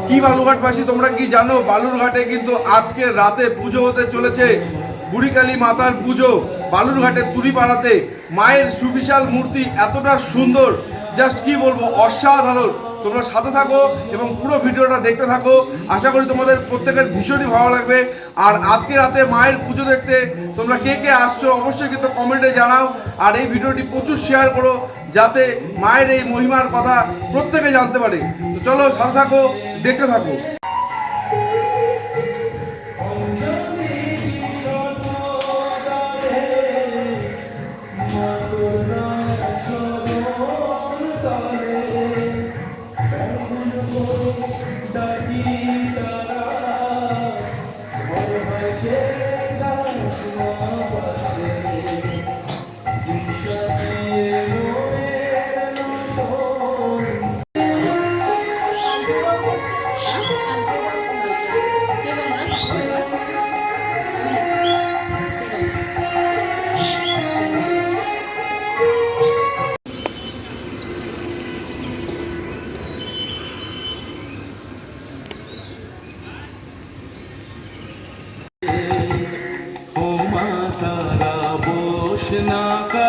কি বালুরঘাটবাসী, তোমরা কি জানো বালুরঘাটে কিন্তু আজকে রাতে পুজো হতে চলেছে? বুড়িকালী মাতার পুজো বালুরঘাটের তুরিপাড়াতে। মায়ের সুবিশাল মূর্তি এতটা সুন্দর, জাস্ট কি বলবো, অসাধারণ। তোমরা সাথে থাকো এবং পুরো ভিডিওটা দেখতে থাকো। আশা করি তোমাদের প্রত্যেকের ভীষণই ভালো লাগবে। আর আজকে রাতে মায়ের পুজো দেখতে তোমরা কে কে আসছো অবশ্যই কিন্তু কমেন্টে জানাও। আর এই ভিডিওটি প্রচুর শেয়ার করো, যাতে মায়ের এই মহিমার কথা প্রত্যেকে জানতে পারে। তো চলো সাথে থাকো, দেখতে থাকো। ना